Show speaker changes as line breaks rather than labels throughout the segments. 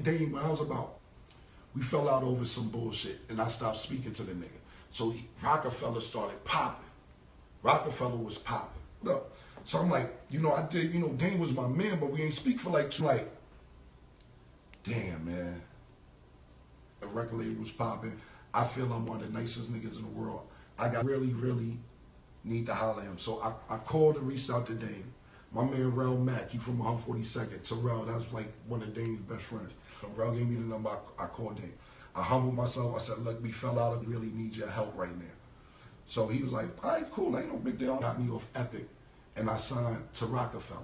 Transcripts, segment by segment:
Dame, when I was about, we fell out over some bullshit, and I stopped speaking to the nigga. So Rockefeller started popping. Rockefeller was popping. Look, so I'm like, you know, I did, you know, Dame was my man, but we ain't speak for like, damn, man. The record label was popping. I feel I'm one of the nicest niggas in the world. I got really need to holler at him. So I called and reached out to Dame. My man Rel Mack, he from 142nd. Terrell, that's like one of Dame's best friends. So Rel gave me the number, I called Dame. I humbled myself, I said, look, we fell out, I really need your help right now. So he was like, all right, cool, ain't no big deal. Got me off Epic, and I signed to Rockefeller.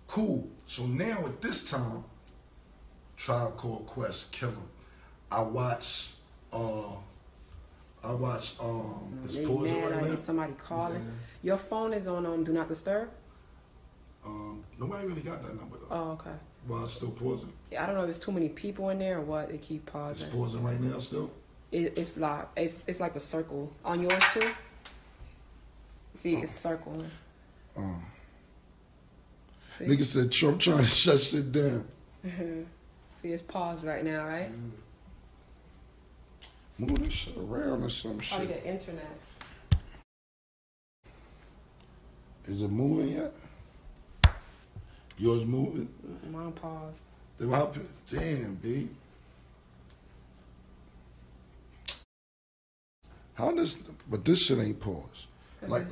Cool, so now at this time, Tribe Called Quest, Kill 'Em. I watch, it's pausing right now.
Somebody calling. Yeah. Your phone is on Do Not Disturb?
Nobody really got that number though.
Oh, okay.
Well, it's still pausing.
Yeah, I don't know if there's too many people in there or what. It keep pausing.
It's pausing right now still?
It's like it's like a circle. On yours too? See, it's circling.
Nigga said Trump trying to shut shit down.
See, it's paused right now, right?
Move this shit around or some shit.
Probably the internet.
Is it moving yet? Yours moving?
Mine paused.
Damn, B. How this? But this shit ain't paused. Like.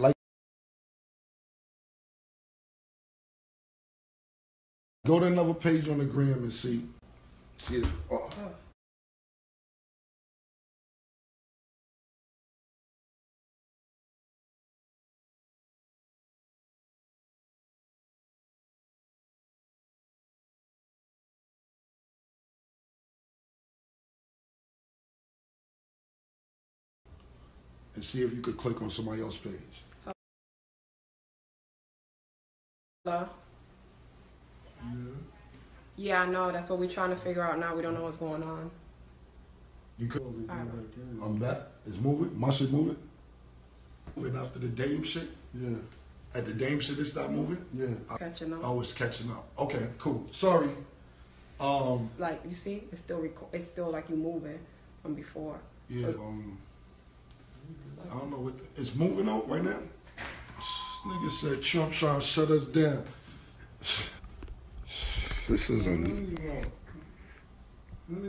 Go to another page on the gram and see if. Oh. And see if you could click on somebody else's page.
Hello? Yeah, I know. That's what we're trying to figure out now. We don't know what's going on.
You could. I'm back. It's moving. My shit moving. Moving after the Dame shit? Yeah. At the Dame shit, it stopped moving? Yeah.
Catching up.
Oh, it's catching up. Okay, cool. Sorry.
Like, you see? It's still like you moving from before.
Yeah, so I don't know what... It's moving out right now? Nigga said Trump trying to shut us down. This is a...
Let me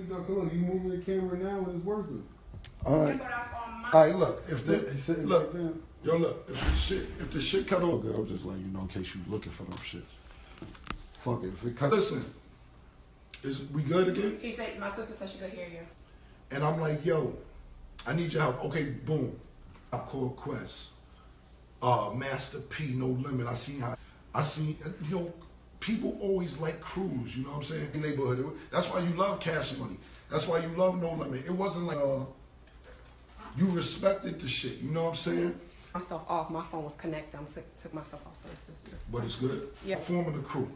go. Come on, you moving the camera now and it's working.
All right. All right, look. If the shit cut off, I'm just letting you know in case you looking for them shits. Fuck it. If it cut, listen. Is we good again?
He said, my sister said she could hear you.
And I'm like, yo, I need your help. Okay, boom. I called Quest. Master P, No Limit. I seen, you know, people always like crews, you know what I'm saying? In neighborhood. That's why you love Cash Money. That's why you love No Limit. It wasn't like, you respected the shit, you know what I'm saying?
Myself off. My phone was connected. I took myself off, so it's just...
But it's good?
Yeah.
Forming the crew.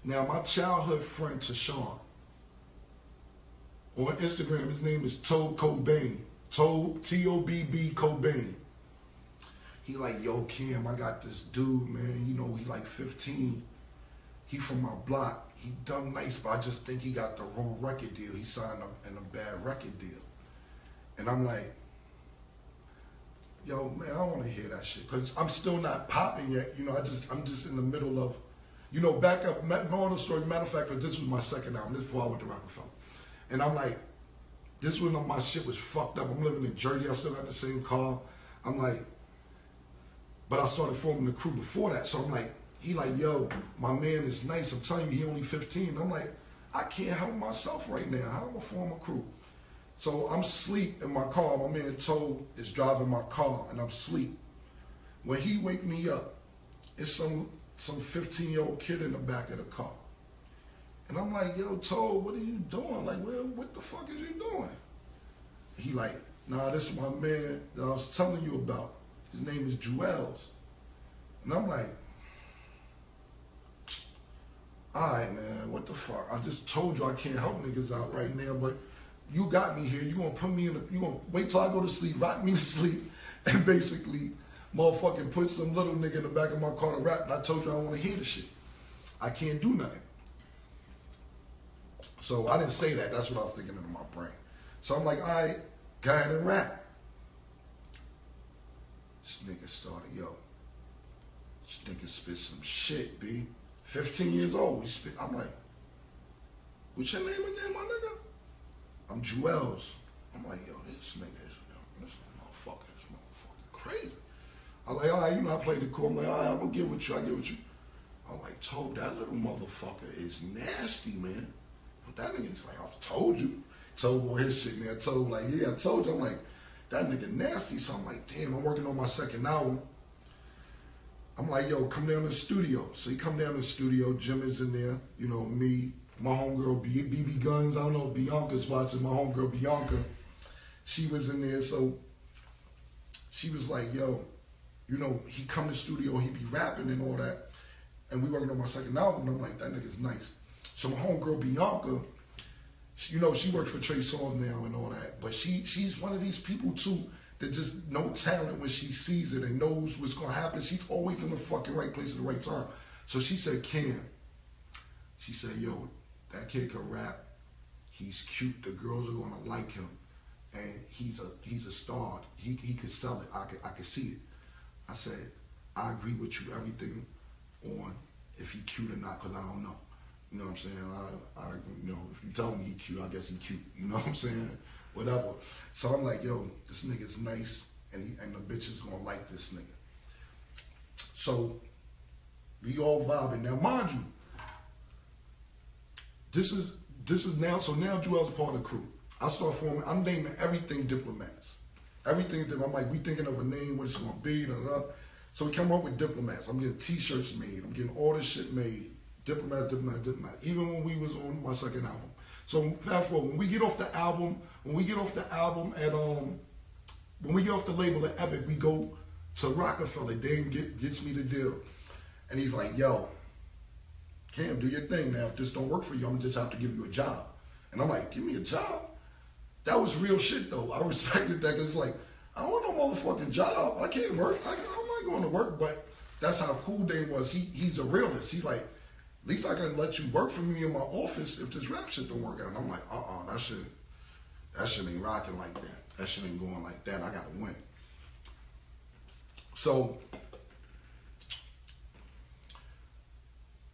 Now, my childhood friend, Tashawn, on Instagram, his name is Tobe Cobain. Tobe, T-O-B-B Cobain. He like, yo, Kim, I got this dude, man. You know, he like 15. He from my block. He done nice, but I just think he got the wrong record deal. He signed up in a bad record deal. And I'm like, yo, man, I don't want to hear that shit. Because I'm still not popping yet. You know, I'm just in the middle of, you know, back up, moral story. Matter of fact, this was my second album. This before I went to Rockefeller. And I'm like, this was when my shit was fucked up. I'm living in Jersey. I still got the same car. I'm like, but I started forming the crew before that. So I'm like, he like, yo, my man is nice. I'm telling you, he only 15. I'm like, I can't help myself right now. How am I form a crew? So I'm asleep in my car. My man Tobe is driving my car, and I'm asleep. When he wake me up, it's some 15-year-old kid in the back of the car. And I'm like, yo, Tobe, what are you doing? Like, well, what the fuck is you doing? He like, nah, this is my man that I was telling you about. His name is Jewels. And I'm like, all right, man, what the fuck? I just told you I can't help niggas out right now, but you got me here. You gonna put me in you gonna wait till I go to sleep, rock me to sleep, and basically motherfucking put some little nigga in the back of my car to rap, and I told you I don't wanna hear the shit. I can't do nothing. So I didn't say that. That's what I was thinking in my brain. So I'm like, all right, go ahead and rap. This nigga started, yo. This nigga spit some shit, B. 15 years old. We spit. I'm like, what's your name again, my nigga? I'm Jewels. I'm like, yo, this motherfucker crazy. I'm like, all right, you know, I played the cool. I'm like, all right, I'm gonna get with you. I get with you. I'm like, told that little motherfucker is nasty, man. But that nigga's like, I told you. Told boy his shit, man. I told like, yeah, I told you. I'm like, that nigga nasty. So I'm like, damn, I'm working on my second album. I'm like, yo, come down to the studio. So he come down to the studio. Jim is in there. You know, me, my homegirl, BB Guns. I don't know if Bianca's watching. My homegirl, Bianca. She was in there. So she was like, yo, you know, he come to the studio, he be rapping and all that. And we working on my second album. And I'm like, that nigga's nice. So my homegirl, Bianca, you know, she works for Trey Songz now and all that. But she's one of these people, too, that just know talent when she sees it and knows what's going to happen. She's always in the fucking right place at the right time. So she said, Cam, she said, yo, that kid can rap. He's cute. The girls are going to like him. And he's a star. He could sell it. I could see it. I said, I agree with you, everything on if he cute or not, because I don't know. You know what I'm saying? I you know, if you tell me he cute, I guess he cute. You know what I'm saying? Whatever. So I'm like, yo, this nigga's nice, and the bitch is gonna like this nigga. So we all vibing. Now, mind you, this is now. So now Joel's part of the crew. I start forming. I'm naming everything Diplomats. Everything that I'm like, we thinking of a name, what it's gonna be, da, da, da. So we come up with Diplomats. I'm getting t-shirts made. I'm getting all this shit made. Diplomat. Even when we was on my second album. So fast forward, when we get off the album at when we get off the label at Epic, we go to Rockefeller. Dame gets me the deal. And he's like, yo, Cam, do your thing now. If this don't work for you, I'm gonna just have to give you a job. And I'm like, give me a job? That was real shit though. I respected that because it's like, I don't want no motherfucking job. I can't work. I'm not going to work, but that's how cool Dame was. He's a realist. He's like, at least I can let you work for me in my office if this rap shit don't work out. And I'm like, that shit ain't rocking like that. That shit ain't going like that. I gotta win. So,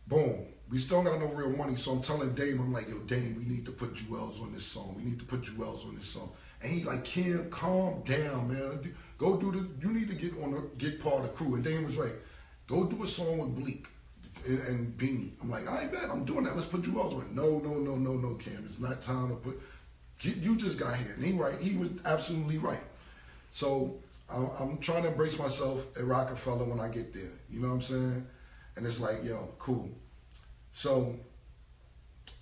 boom. We still got no real money, so I'm telling Dame, I'm like, yo, Dame, we need to put Jewels on this song. We need to put Jewels on this song. And he like, Cam, calm down, man. Go you need to get part of the crew. And Dame was like, go do a song with Bleak and Beanie. I'm like, I ain't bad, I'm doing that. Let's put Jewels on it. No, Cam. It's not time to put, you just got here. And he was absolutely right. So I'm trying to embrace myself at Rockefeller when I get there. You know what I'm saying? And it's like, yo, cool. So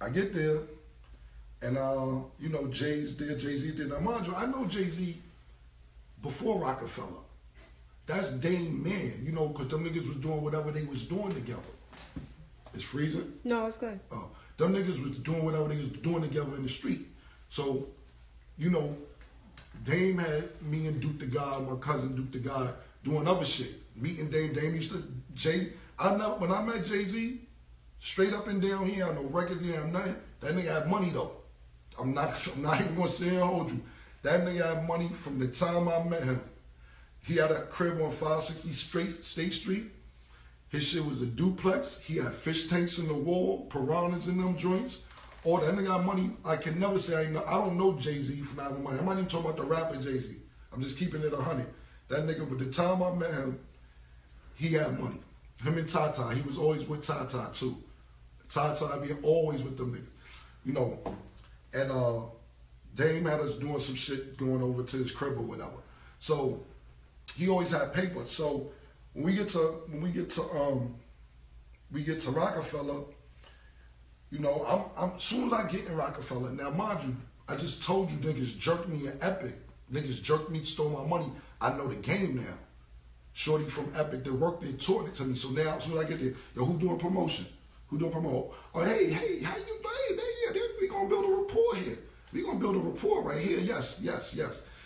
I get there, and you know, Jay's there, Jay-Z there. Now, mind you, I know Jay-Z before Rockefeller. That's Dame man, you know, because them niggas was doing whatever they was doing together. It's freezing?
No, it's good.
Oh, them niggas was doing whatever they was doing together in the street. So, you know, Dame had me and Duke the God, my cousin Duke the God, doing other shit. Meeting Dame used to, when I met Jay-Z, straight up and down here, I no record deal, I'm nothing. That nigga had money though. I'm not even gonna sit here and hold you. That nigga had money from the time I met him. He had a crib on 560 State Street. His shit was a duplex. He had fish tanks in the wall, piranhas in them joints. All that nigga had money. I can never say I don't know Jay-Z for not having money. I'm not even talking about the rapper Jay-Z. I'm just keeping it 100. That nigga, by the time I met him, he had money. Him and Tata, he was always with Tata too. Tata be always with them niggas, you know. And Dame had us doing some shit going over to his crib or whatever. So he always had paper. So when we get to Rockefeller, you know, I'm soon as I get in Rockefeller. Now, mind you, I just told you niggas jerked me in Epic. Niggas jerked me, stole my money. I know the game now. Shorty from Epic that worked there taught it to me. So now, as soon as I get there, yo, who doing promotion? Who don't promote? Oh, hey, how you doing? Yeah, we gonna build a rapport here. We gonna build a rapport right here. Yes.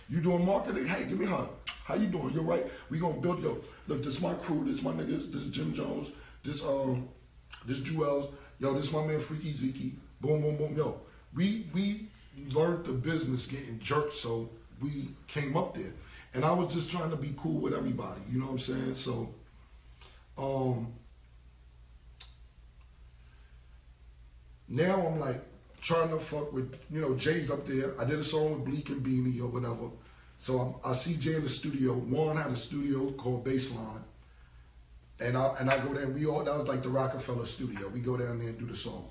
You doing marketing? Hey, give me a hug. How you doing? You're right. We gonna build, yo, look, this is my crew, this is my niggas, this is Jim Jones, this Jewels, yo, this is my man Freaky Zeke. Boom, boom, boom. Yo, we learned the business getting jerked, so we came up there. And I was just trying to be cool with everybody, you know what I'm saying? So, now I'm like trying to fuck with, you know, Jay's up there. I did a song with Bleak and Beanie or whatever. So I see Jay in the studio. Juan had a studio called Baseline. And I go there and that was like the Rockefeller studio. We go down there and do the song.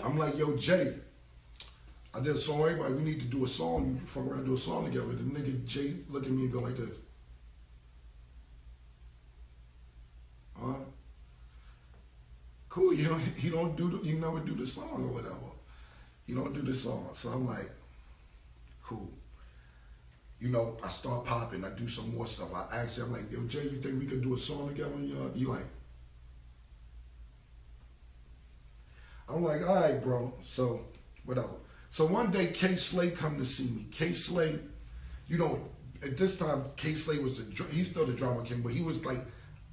I'm like, yo, Jay, I did a song, everybody, we need to do a song. You fuck around and do a song together. The nigga Jay look at me and go like this. Huh? Cool, you never do the song or whatever. You don't do the song. So I'm like, cool. You know, I start popping, I do some more stuff. I ask him, I'm like, yo, Jay, you think we could do a song together? You like, I'm like, all right, bro. So, whatever. So one day, K. Slay come to see me. K. Slay, you know, at this time, K. Slay was he's still the drama king, but he was like,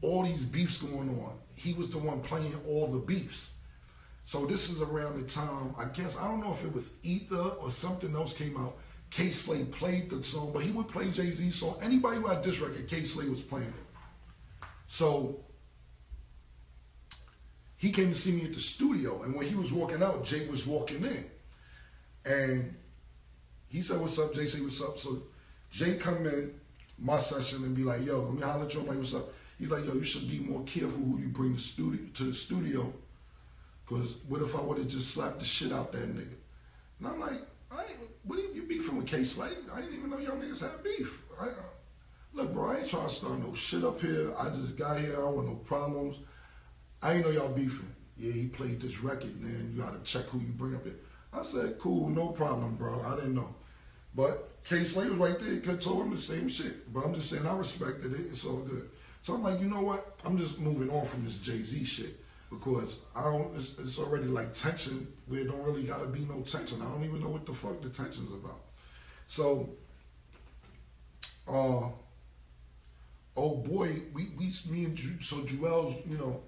all these beefs going on. He was the one playing all the beefs. So this is around the time, I guess, I don't know if it was Ether or something else came out. K. Slay played the song, but he would play Jay-Z's song. Anybody who had this record, K. Slay was playing it. So he came to see me at the studio, and when he was walking out, Jay was walking in. And he said, what's up? Jay said, what's up? So Jay come in my session and be like, yo, let me holler at you. I'm like, what's up? He's like, yo, you should be more careful who you bring to the studio, because what if I would have just slapped the shit out that nigga? And I'm like, what are you beefing with K. Slay? I didn't even know y'all niggas had beef. Look, bro, I ain't trying to start no shit up here. I just got here. I don't want no problems. I ain't know y'all beefing. Yeah, he played this record, man. You gotta check who you bring up here. I said, cool, no problem, bro. I didn't know. But K. Slay was right there. Could told him the same shit. But I'm just saying, I respected it. It's all good. So I'm like, you know what? I'm just moving on from this Jay-Z shit, because it's already like tension where it don't really gotta be no tension. I don't even know what the fuck the tension's about. So, oh boy, me and Joel's, you know,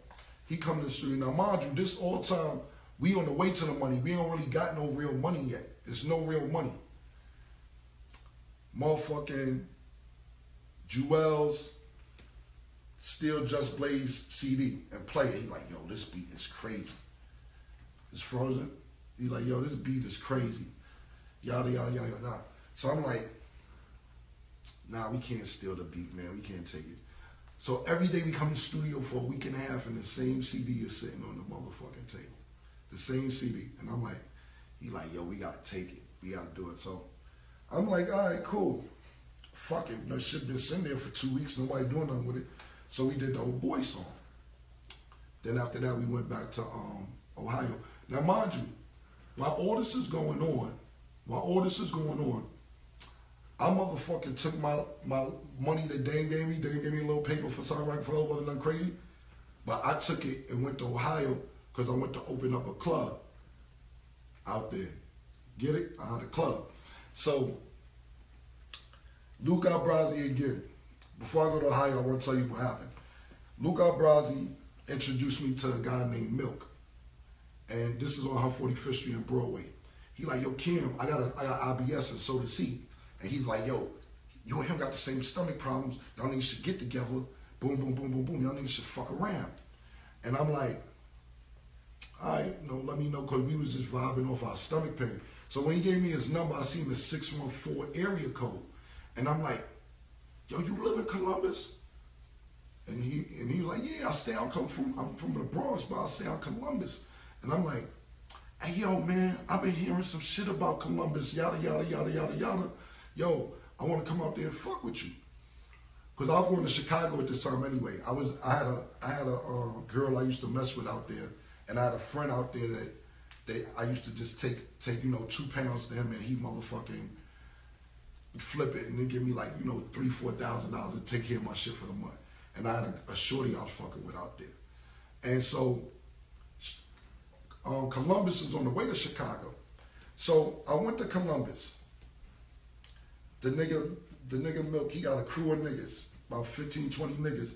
he come to the studio. Now, mind you, this all time, we on the way to the money. We don't really got no real money yet. There's no real money. Motherfucking Joel's Still Just Blaze CD and play it. He like, yo, this beat is crazy. It's frozen. He like, yo, this beat is crazy. Yada, yada, yada, yada. So I'm like, nah, we can't steal the beat, man. We can't take it. So every day we come to the studio for a week and a half and the same CD is sitting on the motherfucking table. The same CD. And I'm like, he like, yo, we gotta take it. We gotta do it. So I'm like, all right, cool. Fuck it. No shit been sitting there for 2 weeks. Nobody doing nothing with it. So we did the old boy song. Then after that, we went back to Ohio. Now, mind you, while all this is going on, I motherfucking took my money that Dane gave me. Dane gave me a little paper for South Rockefeller, wasn't nothing crazy. But I took it and went to Ohio because I went to open up a club out there. Get it? I had a club. So, Luke Albrazi again. Before I go to Ohio, I want to tell you what happened. Luke Albrazi introduced me to a guy named Milk. And this is on 145th Street and Broadway. He like, yo, Kim, I got IBS and so does he. And he's like, yo, you and him got the same stomach problems. Y'all niggas should get together. Boom, boom, boom, boom, boom. Y'all niggas should fuck around. And I'm like, all right, let me know, because we was just vibing off our stomach pain. So when he gave me his number, I seen the 614 area code. And I'm like, yo, you live in Columbus? And he was like, yeah, I'm from the Bronx, but I stay out Columbus. And I'm like, hey, yo, man, I've been hearing some shit about Columbus, yada, yada, yada, yada, yada. Yo, I want to come out there and fuck with you. Because I was going to Chicago at this time anyway. I had a girl I used to mess with out there, and I had a friend out there that I used to just take 2 pounds to him, and he motherfucking flip it and then give me like, $3,000-$4,000 to take care of my shit for the month. And I had a shorty I was fucking with out there. And so Columbus is on the way to Chicago. So I went to Columbus. The nigga Milk, he got a crew of niggas, about 15, 20 niggas.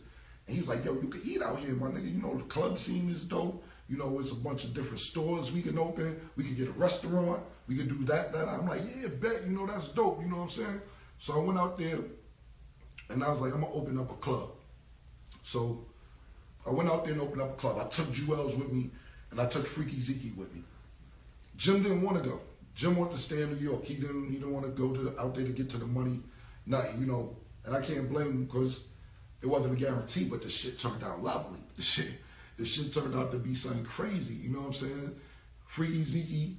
And he was like, yo, you can eat out here, my nigga. The club scene is dope. You know, it's a bunch of different stores we can open. We could get a restaurant. We could do that. I'm like, yeah, bet. You know, that's dope. You know what I'm saying? So I went out there, and I was like, I'm gonna open up a club. So I went out there and opened up a club. I took Jewels with me, and I took Freaky Zeke with me. Jim didn't want to go. Jim wanted to stay in New York. He didn't want to go out there to get to the money. Nothing, you know. And I can't blame him because it wasn't a guarantee, but the shit turned out lovely. The shit turned out to be something crazy. You know what I'm saying? Freaky Zeke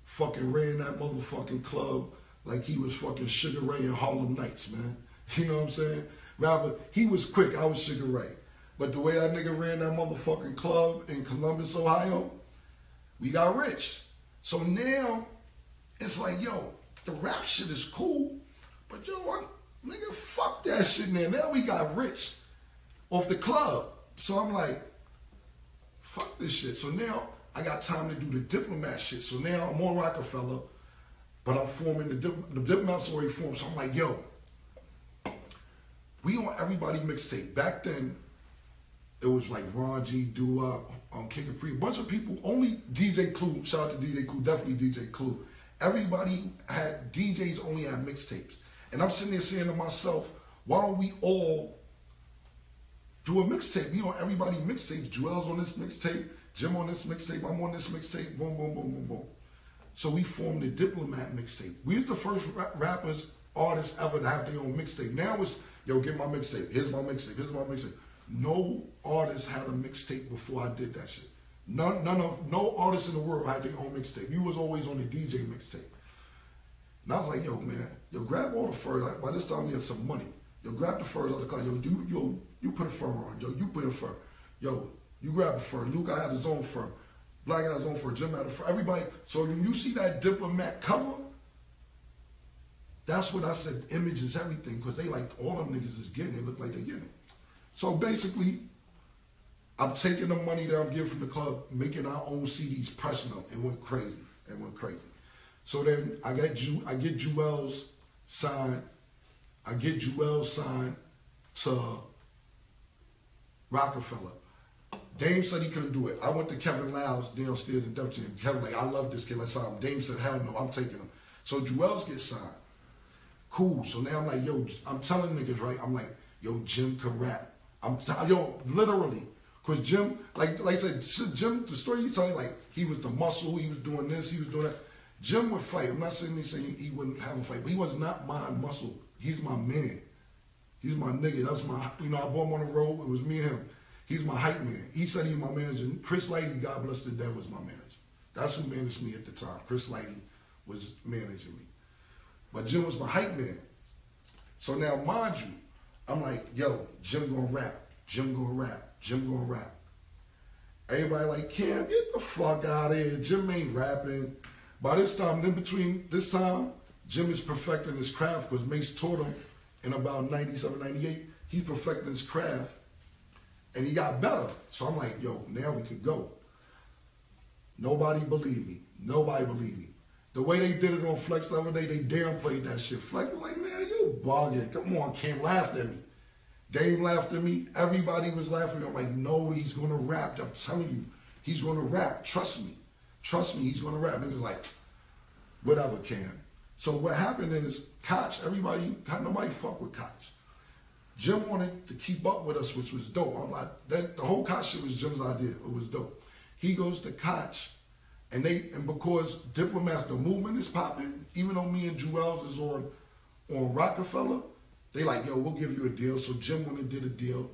fucking ran that motherfucking club like he was fucking Sugar Ray in Harlem Nights, man. You know what I'm saying? Rather, he was quick, I was Sugar Ray. But the way that nigga ran that motherfucking club in Columbus, Ohio, we got rich. So now, it's like, yo, the rap shit is cool, but yo, nigga, fuck that shit now. Now we got rich off the club. So I'm like, fuck this shit. So now I got time to do the Diplomat shit. So now I'm on Rockefeller, but I'm forming the Diplomat's already formed. So I'm like, yo, we on Everybody mixtape. Back then, it was like Ron G, Doo-Wop, King Capri, a bunch of people, only DJ Clue, shout out to DJ Clue, definitely DJ Clue. Everybody had, DJs only had mixtapes. And I'm sitting there saying to myself, why don't we all do a mixtape? We on Everybody mixtapes. Jewel's on this mixtape, Jim on this mixtape, I'm on this mixtape, boom, boom, boom, boom, boom. So we formed the Diplomat mixtape. We was the first rappers, artists ever to have their own mixtape. Now it's, yo, get my mixtape, here's my mixtape, here's my mixtape. No artist had a mixtape before I did that shit. No artist in the world had their own mixtape. You was always on the DJ mixtape. And I was like, yo, man, yo, grab all the fur. Like, by this time we have some money. Yo, grab the furs out of the car. Yo, you put a fur on. Yo, you put a fur. Yo, you grab the fur. Luke had his own fur. Black had his own fur. Jim had a fur. Everybody. So when you see that Diplomat cover, that's what I said. Image is everything, because they like, all them niggas is getting it. Look like they're getting it. So basically, I'm taking the money that I'm getting from the club, making our own CDs, pressing them. It went crazy. It went crazy. So then I get Jewels signed. I get Jewels signed to Rockefeller. Dame said he couldn't do it. I went to Kevin Lyles downstairs in Dipset. Kevin like, I love this kid. Let's sign him. Dame said, hell no, I'm taking him. So Jewels gets signed. Cool. So now I'm like, yo, I'm telling niggas, right? I'm like, yo, Jim can rap. Yo, literally. Because Jim, like I said, Jim, the story you tell me, like, he was the muscle, he was doing this, he was doing that. Jim would fight. I'm not saying he wouldn't have a fight, but he was not my muscle. He's my man. He's my nigga. That's my, you know, I brought him on the road. It was me and him. He's my hype man. He said he was my manager. Chris Lighty, God bless the dead, was my manager. That's who managed me at the time. Chris Lighty was managing me. But Jim was my hype man. So now, mind you, I'm like, yo, Jim gonna rap. Jim gonna rap. Jim gonna rap. Everybody like, Cam, get the fuck out of here. Jim ain't rapping. By this time, in between this time, Jim is perfecting his craft because Mace taught him in about 97, 98. He's perfecting his craft and he got better. So I'm like, yo, now we can go. Nobody believed me. Nobody believed me. The way they did it on Flex the other day, they downplayed that shit. Flex was like, man, you bugging. Come on, Cam laughed at me. Dave laughed at me. Everybody was laughing. I'm like, no, he's going to rap. I'm telling you, he's going to rap. Trust me. Trust me, he's going to rap. Niggas like, whatever, Cam. So what happened is, Koch, nobody fuck with Koch. Jim wanted to keep up with us, which was dope. I'm like, the whole Koch shit was Jim's idea. It was dope. He goes to Koch, and because Diplomats, the movement is popping, even though me and Jewels is on Rockefeller, they like, yo, we'll give you a deal. So Jim went and did a deal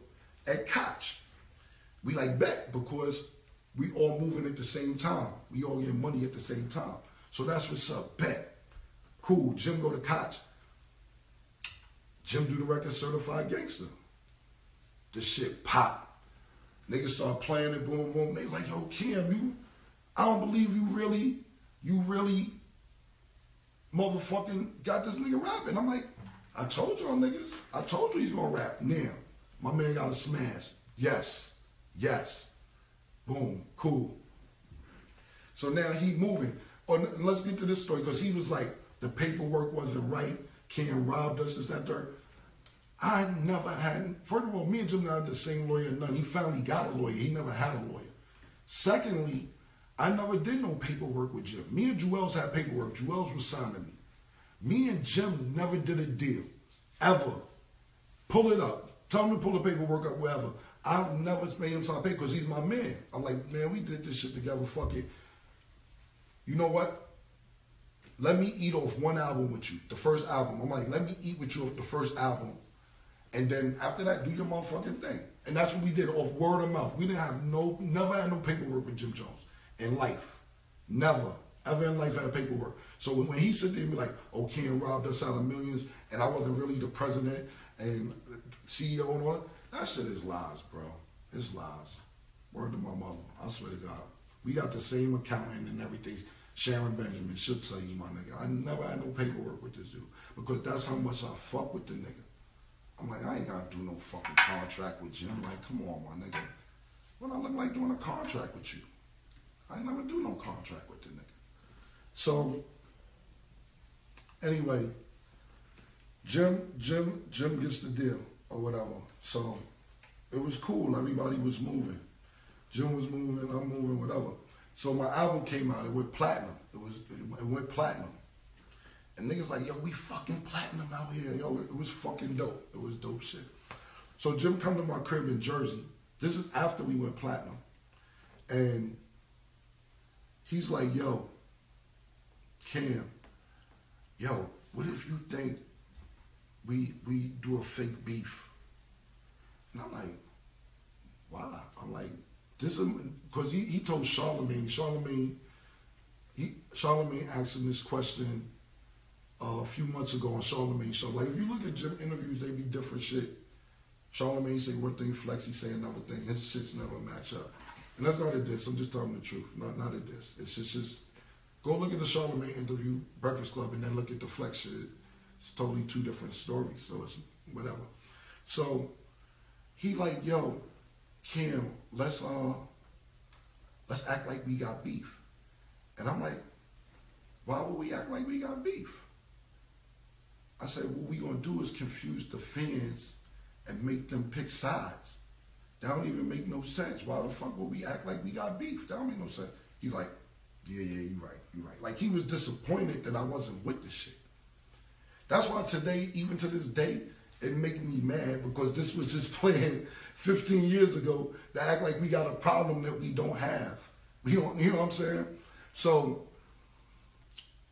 at Koch. We like, bet, because we all moving at the same time. We all getting money at the same time. So that's what's up, bet. Cool, Jim go to Koch. Jim do the record Certified Gangster. The shit pop. Niggas start playing it, boom, boom. They like, yo, Cam, I don't believe you really motherfucking got this nigga rapping. I'm like, I told y'all niggas. I told you he's gonna rap. Now, my man got a smash. Yes. Yes. Boom. Cool. So now he moving. Let's get to this story, because he was like, the paperwork wasn't right. Cam robbed us, this, that, third. I never had, first of all, me and Jim not had the same lawyer, none. He finally got a lawyer. He never had a lawyer. Secondly, I never did no paperwork with Jim. Me and Jewels had paperwork. Jewels was signing me. Me and Jim never did a deal. Ever. Pull it up. Tell him to pull the paperwork up wherever. I've never made him sign paper because he's my man. I'm like, man, we did this shit together. Fuck it. You know what? Let me eat off one album with you. The first album. I'm like, let me eat with you off the first album. And then after that, do your motherfucking thing. And that's what we did off word of mouth. We didn't have never had no paperwork with Jim Jones in life. Never. Ever in life had paperwork. So when he sit there and be like, oh, Ken robbed us out of millions and I wasn't really the president and CEO and all that shit is lies, bro. It's lies. Word to my mother. I swear to God. We got the same accountant and everything. Sharon Benjamin should tell you, my nigga. I never had no paperwork with this dude because that's how much I fuck with the nigga. I'm like, I ain't got to do no fucking contract with Jim. Like, come on, my nigga. What I look like doing a contract with you? I never do no contract with the nigga. So, anyway, Jim gets the deal or whatever. So, it was cool. Everybody was moving. Jim was moving, I'm moving, whatever. So my album came out. It went platinum. It went platinum. And niggas like, yo, we fucking platinum out here. Yo, it was fucking dope. It was dope shit. So Jim come to my crib in Jersey. This is after we went platinum. And he's like, yo, Cam, yo, what if you think we do a fake beef? And I'm like, why? I'm like, this is, because he told Charlamagne asked him this question a few months ago on Charlamagne show. Like, if you look at Jim interviews, they be different shit. Charlamagne say one thing, Flexi say another thing. His shits never match up. And that's not a diss. I'm just telling the truth. Not a diss. It's just go look at the Charlamagne interview, Breakfast Club, and then look at the Flex shit. It's totally two different stories. So it's whatever. So he like, yo, Cam, let's act like we got beef. And I'm like, why would we act like we got beef? I said, what we gonna do is confuse the fans and make them pick sides. That don't even make no sense. Why the fuck would we act like we got beef? That don't make no sense. He's like, yeah, you right. Like, he was disappointed that I wasn't with the shit. That's why today, even to this day, it make me mad because this was his plan 15 years ago to act like we got a problem that we don't have. You know what I'm saying? So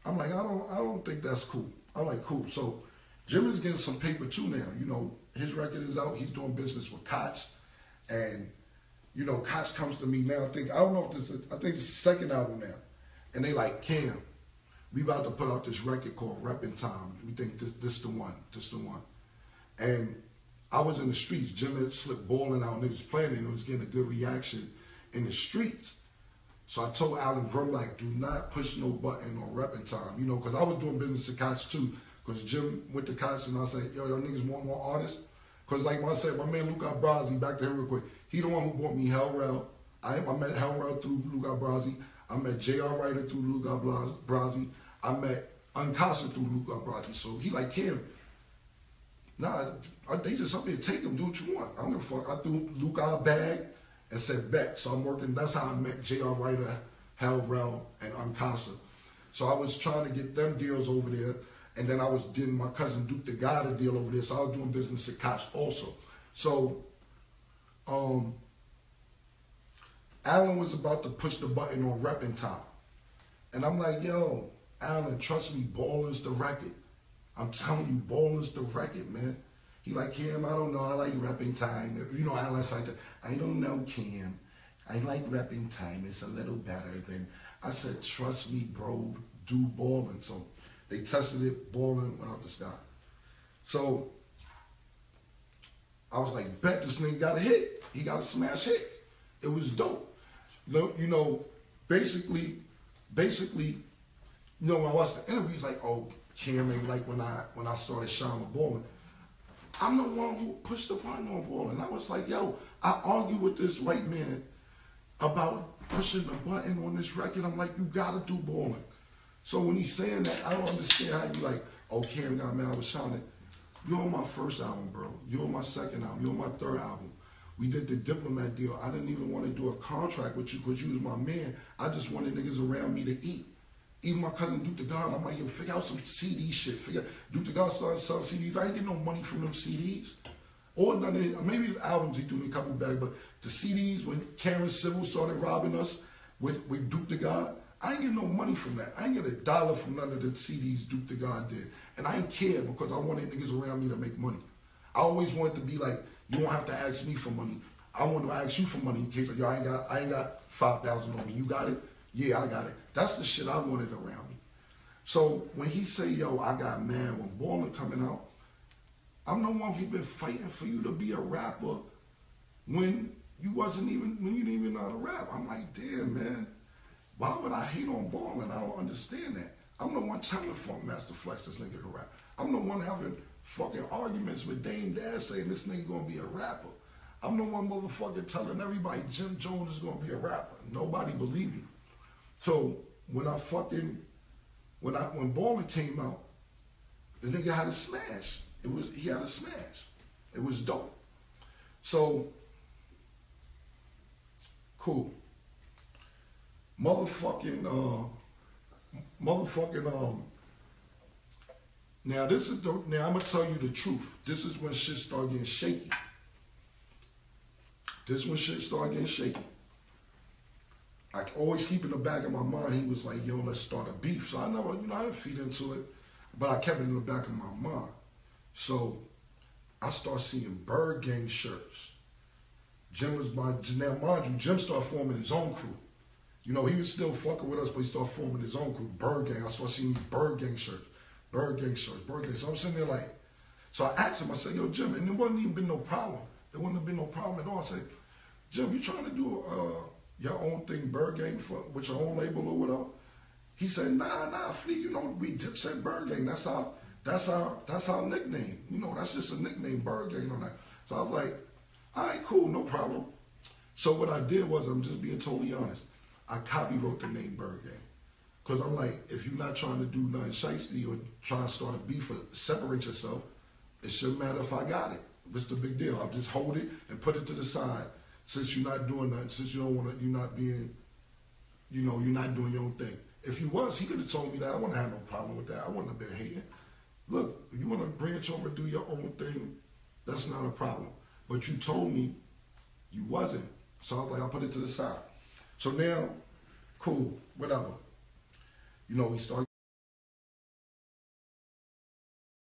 I'm like, I don't think that's cool. I'm like, cool. So Jim is getting some paper too now. You know, his record is out. He's doing business with Koch. And, you know, Koch comes to me now. I don't know if I think it's the second album now. And they like, Cam, we about to put out this record called Reppin' Time. We think this the one. And I was in the streets. Jim had slipped balling out, and they was playing it, and it was getting a good reaction in the streets. So I told Alan Gromlak, do not push no button on Reppin' Time, you know, because I was doing business at Koch too. Because Jim went to Koch, and I said, yo, y'all niggas want more artists? Because like I said, my man Luca Brasi, back to him real quick, he the one who bought me Hell Rel. I met Hell Rel through Luca Brasi. I met J.R. Ryder through Luca Brasi. I met Uncasa through Luca Brasi. So he like, Cam, nah, they just up there, take him, do what you want. I don't give a fuck. I threw Luca a bag and said, bet. So I'm working, that's how I met J.R. Ryder, Hell Rel, and Uncasa. So I was trying to get them deals over there. And then I was getting my cousin Duke the God a deal over there. So I was doing business at Koch also. So Alan was about to push the button on Reppin' Time. And I'm like, yo, Alan, trust me, Ballin's the record. I'm telling you, Ballin's the record, man. He like, Cam, I don't know, I like Reppin' Time. You know, Alan's like, I don't know, Cam. I like Reppin' Time. It's a little better than, I said, trust me, bro, do Ballin'. So they tested it, Ballin' went out the sky. So I was like, bet this nigga got a hit. He got a smash hit. It was dope. You know, basically, you know, when I watched the interviews, like, oh, Cam ain't like when I started shining Ballin'. I'm the one who pushed the button on Ballin'. I was like, yo, I argue with this white man about pushing the button on this record. I'm like, you gotta do Ballin'. So when he's saying that, I don't understand how you like, oh, Cam got mad, I was shining. You're on my first album, bro. You're on my second album. You're on my third album. We did the diplomat deal. I didn't even want to do a contract with you because you was my man. I just wanted niggas around me to eat. Even my cousin Duke the God, I'm like, yo, figure out some CD shit. Duke the God started selling CDs. I ain't get no money from them CDs. Or none of, maybe his albums, he threw me a couple back, but the CDs, when Karen Civil started robbing us with Duke the God, I ain't get no money from that. I ain't get $1 from none of the CDs Duke the God did. And I ain't care because I wanted niggas around me to make money. I always wanted to be like, you don't have to ask me for money. I want to ask you for money in case, like, yo, I ain't got 5,000 on me. You got it? Yeah, I got it. That's the shit I wanted around me. So when he say, yo, I got mad when Ballin' coming out, I'm the one who been fighting for you to be a rapper when you didn't even know how to rap. I'm like, damn, man, why would I hate on Ballin'? I don't understand that. I'm the one telling Funk Master Flex this nigga can rap. I'm the one having fucking arguments with Dame Dad saying this nigga gonna be a rapper. I'm the one motherfucking telling everybody Jim Jones is gonna be a rapper. Nobody believed me. So when Ballin' came out, the nigga had a smash. He had a smash. It was dope. So cool. Now I'm gonna tell you the truth. This is when shit started getting shaky. I always keep in the back of my mind, he was like, yo, let's start a beef. So I never, I didn't feed into it, but I kept it in the back of my mind. So I start seeing Bird Gang shirts. Now mind you, Jim started forming his own crew. He was still fucking with us, but he started forming his own crew, Bird Gang. I started seeing these Bird Gang shirts. So I'm sitting there like, so I asked him, I said, yo, Jim, and there wasn't even been no problem. There wouldn't have been no problem at all. I said, Jim, you trying to do your own thing, Bird Gang, with your own label or whatever? He said, nah, Flea, we Dipset Bird Gang. That's our nickname. That's just a nickname, Bird Gang on that. So I was like, all right, cool, no problem. So what I did was, I'm just being totally honest, I copywrote the name Bird Gang. Because I'm like, if you're not trying to do nothing shiesty or trying to start a beef or separate yourself, it shouldn't matter if I got it. What's the big deal? I'll just hold it and put it to the side. Since you're not doing nothing, since you don't want to, you're not doing your own thing. If you was, he could have told me that. I wouldn't have no problem with that. I wouldn't have been hating. Look, if you want to branch over and do your own thing, that's not a problem. But you told me you wasn't. So I was like, I'll put it to the side. So now, cool, whatever. We start